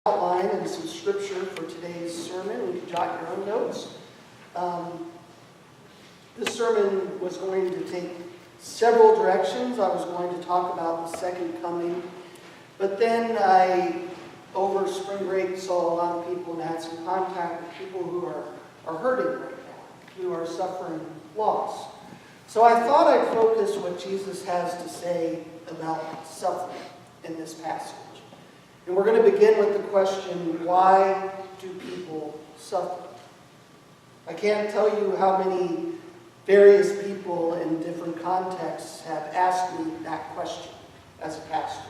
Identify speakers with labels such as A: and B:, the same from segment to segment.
A: Outline and some scripture for today's sermon. You can jot your own notes. This sermon was going to take several directions. I was going to talk about the second coming, but then over spring break, saw a lot of people and had some contact with people who are hurting right now, who are suffering loss. So I thought I'd focus what Jesus has to say about suffering in this passage. And we're going to begin with the question, why do people suffer? I can't tell you how many various people in different contexts have asked me that question as a pastor.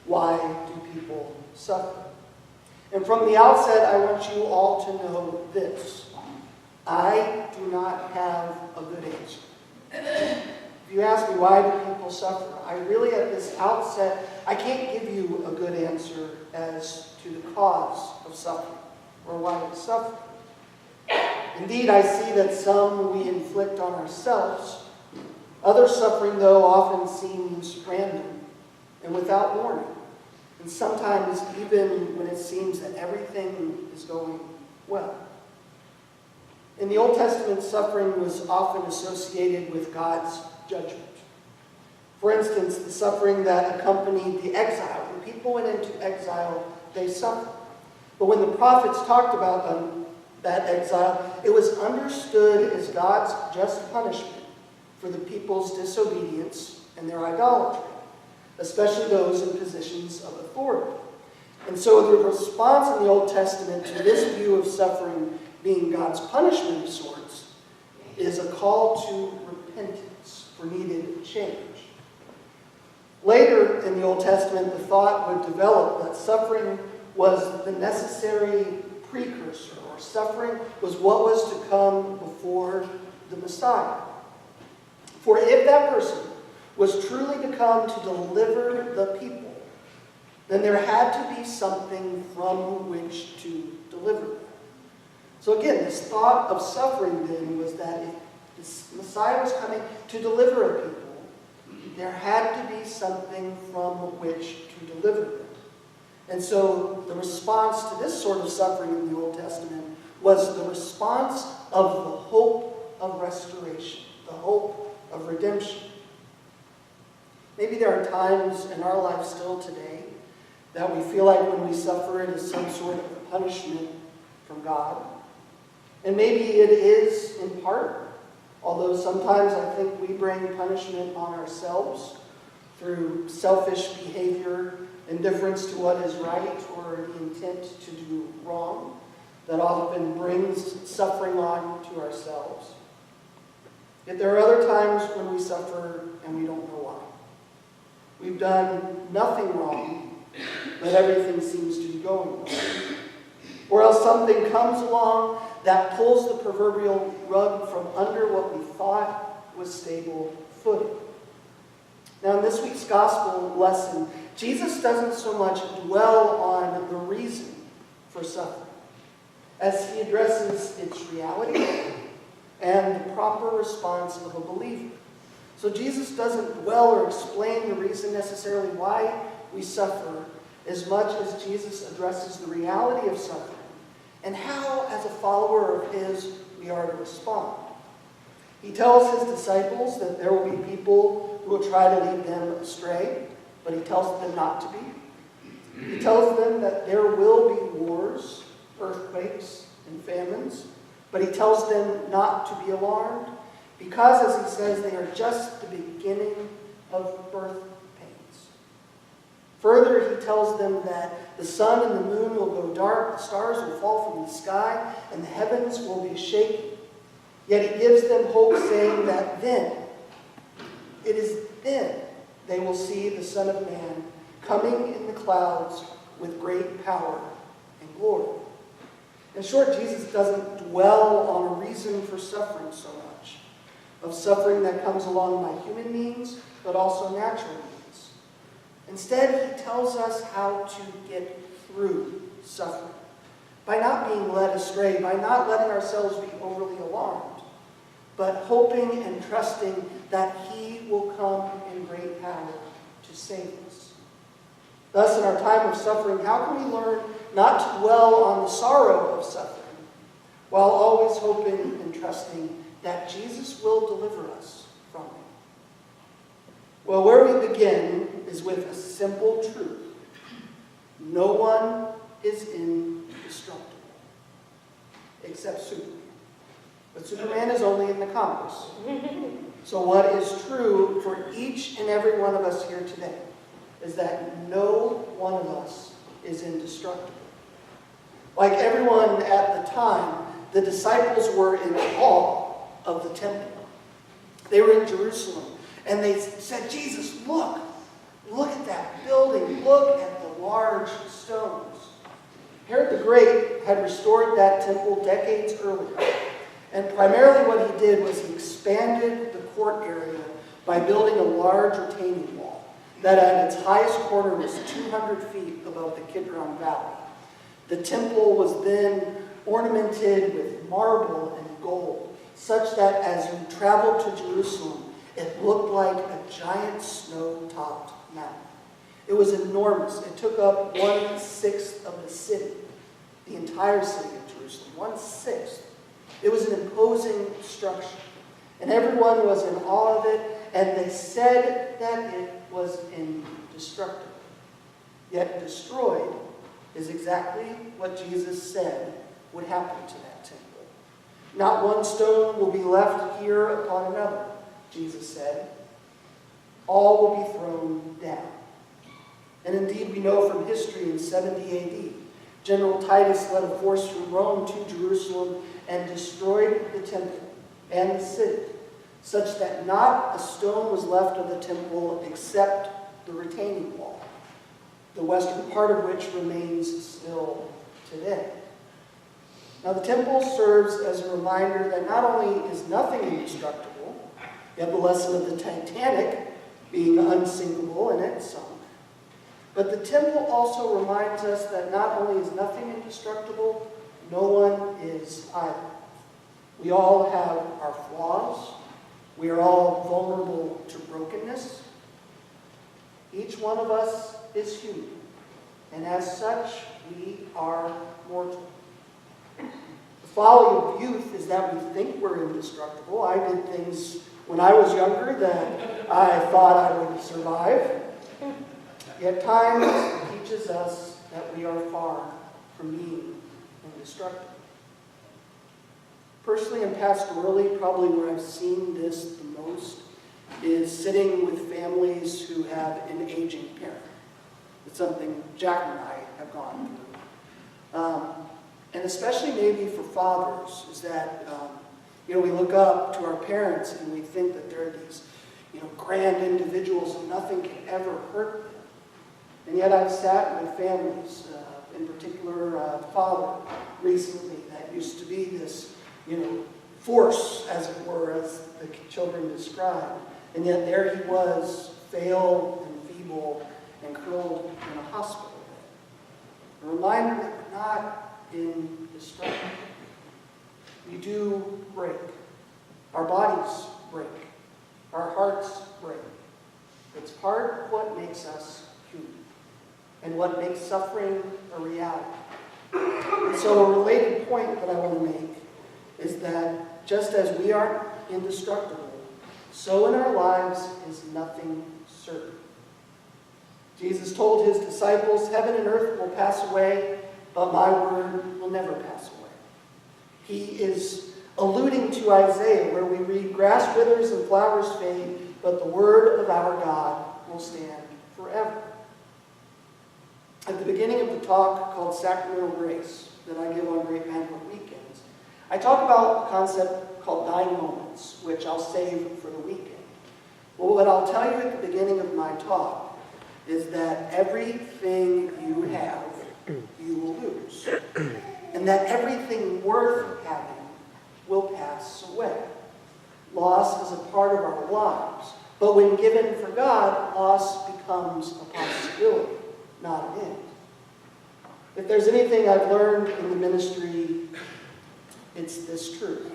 A: Why do people suffer? And from the outset, I want you all to know this. I do not have a good answer. If you ask me why do people suffer, I really at this outset, I can't give you a good answer as to the cause of suffering or why we suffer. Indeed, I see that some we inflict on ourselves. Other suffering, though, often seems random and without warning. And sometimes even when it seems that everything is going well. In the Old Testament, suffering was often associated with God's judgment. For instance, the suffering that accompanied the exile. When people went into exile, they suffered. But when the prophets talked about that exile, it was understood as God's just punishment for the people's disobedience and their idolatry, especially those in positions of authority. And so the response in the Old Testament to this view of suffering being God's punishment of sorts is a call to repentance for needed change. Later in the Old Testament, the thought would develop that suffering was the necessary precursor, or suffering was what was to come before the Messiah. For if that person was truly to come to deliver the people, then there had to be something from which to deliver them. So again, this thought of suffering then was that if this Messiah was coming to deliver a people, there had to be something from which to deliver them. And so the response to this sort of suffering in the Old Testament was the response of the hope of restoration, the hope of redemption. Maybe there are times in our life still today that we feel like when we suffer it is some sort of punishment from God. And maybe it is in part, although sometimes I think we bring punishment on ourselves through selfish behavior, indifference to what is right, or the intent to do wrong that often brings suffering on to ourselves. Yet there are other times when we suffer and we don't know why. We've done nothing wrong, but everything seems to be going wrong. Or else something comes along that pulls the proverbial rug from under what we thought was stable footing. Now, in this week's gospel lesson, Jesus doesn't so much dwell on the reason for suffering as he addresses its reality and the proper response of a believer. So Jesus doesn't dwell or explain the reason necessarily why we suffer as much as Jesus addresses the reality of suffering and how, as a follower of his, we are to respond. He tells his disciples that there will be people who will try to lead them astray, but he tells them not to be. He tells them that there will be wars, earthquakes, and famines, but he tells them not to be alarmed because, as he says, they are just the beginning of birth pains. Further, he tells them that the sun and the moon will go dark, the stars will fall from the sky, and the heavens will be shaken. Yet he gives them hope, saying that then, it is then they will see the Son of Man coming in the clouds with great power and glory. In short, Jesus doesn't dwell on a reason for suffering so much, of suffering that comes along by human means, but also natural means. Instead, he tells us how to get through suffering, by not being led astray, by not letting ourselves be overly alarmed, but hoping and trusting that he will come in great power to save us. Thus, in our time of suffering, how can we learn not to dwell on the sorrow of suffering, while always hoping and trusting that Jesus will deliver us from it. Well, where we begin is with a simple truth. No one is indestructible, except Superman. But Superman is only in the comics. So what is true for each and every one of us here today is that no one of us is indestructible. Like everyone at the time, the disciples were in awe of the temple. They were in Jerusalem, and they said, Jesus, look at that building, look at the large stones. Herod the Great had restored that temple decades earlier. And primarily what he did was he expanded the court area by building a large retaining wall that at its highest corner was 200 feet above the Kidron Valley. The temple was then ornamented with marble and gold, such that as you traveled to Jerusalem, it looked like a giant snow-topped mountain. It was enormous. It took up 1/6 of the city, the entire city of Jerusalem, 1/6. It was an imposing structure, and everyone was in awe of it, and they said that it was indestructible. Yet destroyed is exactly what Jesus said would happen to that temple. Not one stone will be left here upon another, Jesus said. All will be thrown down. And indeed, we know from history in 70 AD, General Titus led a force from Rome to Jerusalem and destroyed the temple and the city, such that not a stone was left of the temple except the retaining wall, the western part of which remains still today. Now, the temple serves as a reminder that not only is nothing indestructible, you have the lesson of the Titanic being unsinkable and it sunk, but the temple also reminds us that not only is nothing indestructible, no one is either. We all have our flaws. We are all vulnerable to brokenness. Each one of us is human, and as such, we are mortal. The folly of youth is that we think we're indestructible. I did things when I was younger that I thought I would survive. Yet time teaches us that we are far from being indestructible. Personally and pastorally, probably where I've seen this the most is sitting with families who have an aging parent. It's something Jack and I have gone through. And especially maybe for fathers, is that, we look up to our parents and we think that they're these, grand individuals and nothing can ever hurt them. And yet I've sat with families, in particular a father recently that used to be this, force, as it were, as the children described. And yet there he was, frail and feeble and curled in a hospital bed. A reminder that we're not indestructible. We do break. Our bodies break. Our hearts break. It's part of what makes us human and what makes suffering a reality. And so a related point that I want to make is that just as we are indestructible, so in our lives is nothing certain. Jesus told his disciples, "Heaven and earth will pass away, but my word will never pass away." He is alluding to Isaiah, where we read, "Grass withers and flowers fade, but the word of our God will stand forever." At the beginning of the talk called Sacramental Grace that I give on Great Banquet Weekends, I talk about a concept called dying moments, which I'll save for the weekend. Well, what I'll tell you at the beginning of my talk is that everything you have, you will lose. And that everything worth having will pass away. Loss is a part of our lives, but when given for God, loss becomes a possibility, not an end. If there's anything I've learned in the ministry, it's this truth,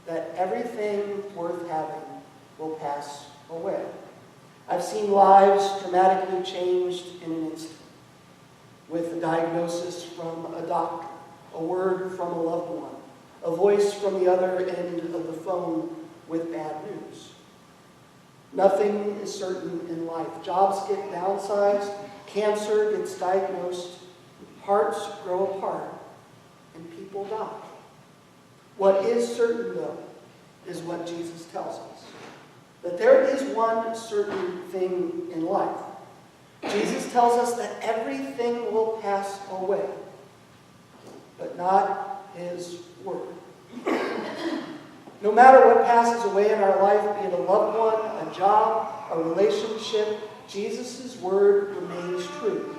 A: that everything worth having will pass away. I've seen lives dramatically changed in an instant. with a diagnosis from a doctor, a word from a loved one, a voice from the other end of the phone with bad news. Nothing is certain in life. Jobs get downsized, cancer gets diagnosed, hearts grow apart, and people die. What is certain, though, is what Jesus tells us. That there is one certain thing in life. Jesus tells us that everything will pass away, but not his word. No matter what passes away in our life, be it a loved one, a job, a relationship, Jesus' word remains true.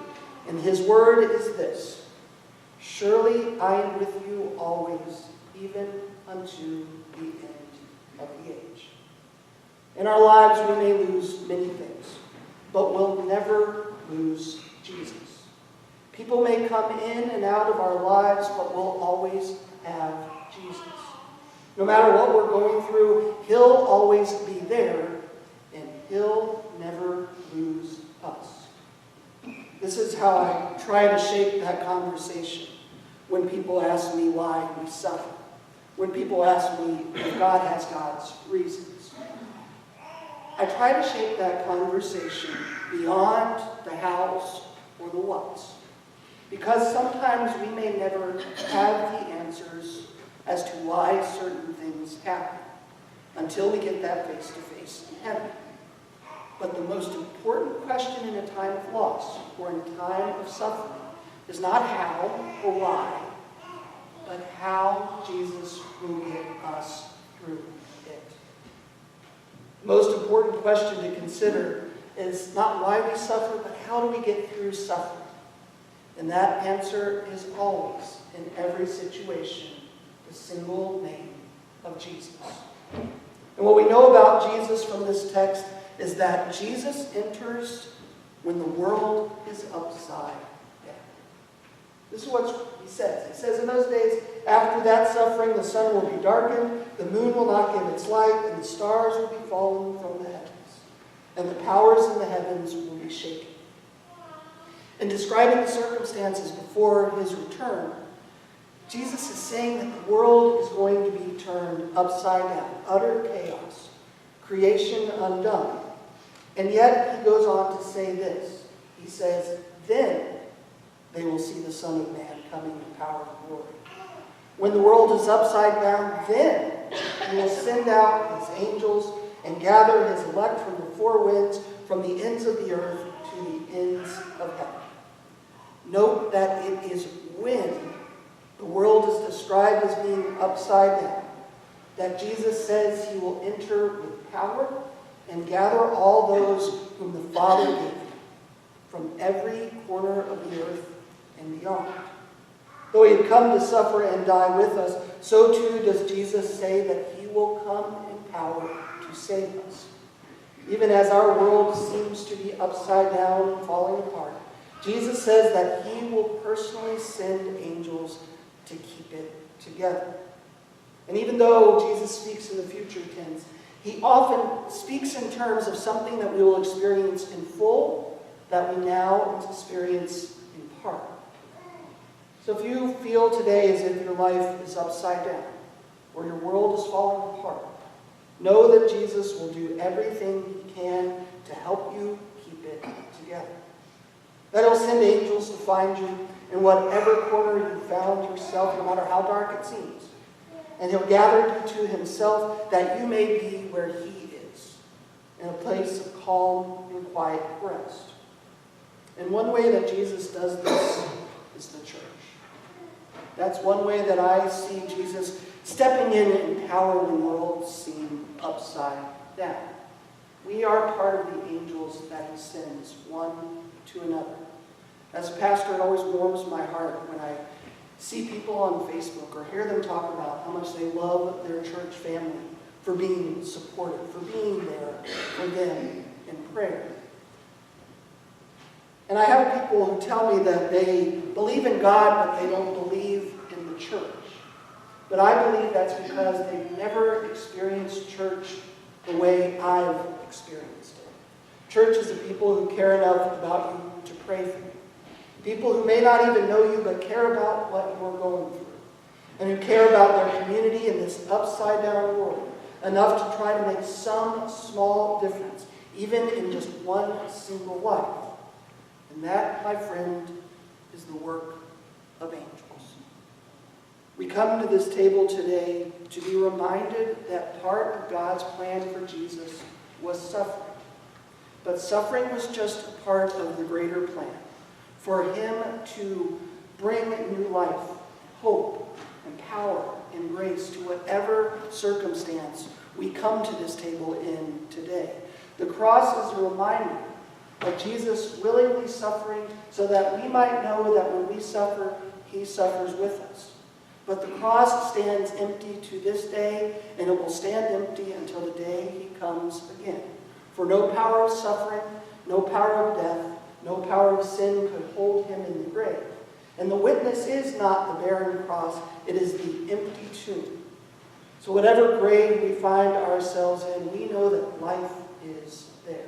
A: And his word is this: surely I am with you always, even unto the end of the age. In our lives we may lose many things, but we'll never lose Jesus. People may come in and out of our lives, but we'll always have Jesus. No matter what we're going through, he'll always be there, and he'll never lose us. This is how I try to shape that conversation when people ask me why we suffer, when people ask me if God has God's reasons. I try to shape that conversation beyond the hows or the whats, because sometimes we may never have the answers as to why certain things happen until we get that face-to-face in heaven. But the most important question in a time of loss or in a time of suffering is not how or why, but how Jesus will get us through it. The most important question to consider is not why we suffer, but how do we get through suffering? And that answer is always, in every situation, the single name of Jesus. And what we know about Jesus from this text is that Jesus enters when the world is upside down. This is what he says. He says, in those days, after that suffering, the sun will be darkened, the moon will not give its light, and the stars will be fallen from the heavens, and the powers in the heavens will be shaken. In describing the circumstances before his return, Jesus is saying that the world is going to be turned upside down, utter chaos, creation undone. And yet he goes on to say this. He says, then they will see the Son of Man coming in power and glory. When the world is upside down, then he will send out his angels and gather his elect from the four winds, from the ends of the earth to the ends of heaven. Note that it is when the world is described as being upside down that Jesus says he will enter with power and gather all those whom the Father gave him from every corner of the earth and beyond. Though he had come to suffer and die with us, so too does Jesus say that he will come in power to save us. Even as our world seems to be upside down and falling apart, Jesus says that he will personally send angels to keep it together. And even though Jesus speaks in the future tense, he often speaks in terms of something that we will experience in full, that we now experience in part. So if you feel today as if your life is upside down, or your world is falling apart, know that Jesus will do everything he can to help you keep it together. That he'll send angels to find you in whatever corner you found yourself, no matter how dark it seems. And he'll gather you to himself that you may be where he is, in a place of calm and quiet rest. And one way that Jesus does this is the church. That's one way that I see Jesus stepping in power when worlds seem upside down. We are part of the angels that he sends one to another. As a pastor, it always warms my heart when I see people on Facebook or hear them talk about how much they love their church family for being supportive, for being there for them in prayer. And I have people who tell me that they believe in God, but they don't believe in the church. But I believe that's because they've never experienced church the way I've experienced it. Church is the people who care enough about you to pray for you. People who may not even know you but care about what you're going through, and who care about their community in this upside-down world enough to try to make some small difference, even in just one single life. And that, my friend, is the work of angels. We come to this table today to be reminded that part of God's plan for Jesus was suffering. But suffering was just a part of the greater plan, for him to bring new life, hope, and power and grace to whatever circumstance we come to this table in today. The cross is a reminder of Jesus willingly suffering so that we might know that when we suffer, he suffers with us. But the cross stands empty to this day, and it will stand empty until the day he comes again. For no power of suffering, no power of death, no power of sin could hold him in the grave. And the witness is not the barren cross, it is the empty tomb. So whatever grave we find ourselves in, we know that life is there.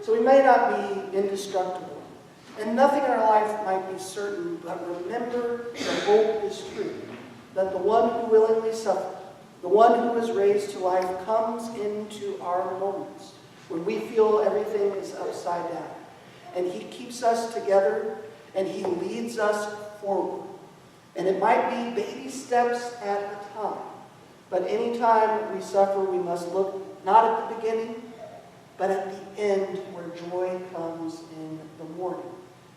A: So we may not be indestructible, and nothing in our life might be certain, but remember that hope is true, that the one who willingly suffered, the one who was raised to life, comes into our moments when we feel everything is upside down. And he keeps us together, and he leads us forward. And it might be baby steps at a time, but anytime we suffer, we must look not at the beginning, but at the end where joy comes in the morning,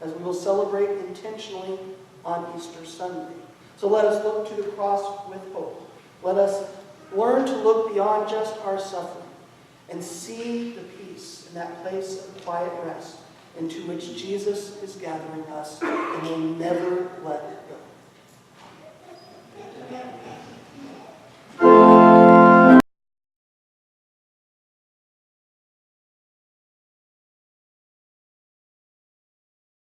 A: as we will celebrate intentionally on Easter Sunday. So let us look to the cross with hope. Let us learn to look beyond just our suffering and see the peace in that place of quiet rest into which Jesus is gathering us and will never let go.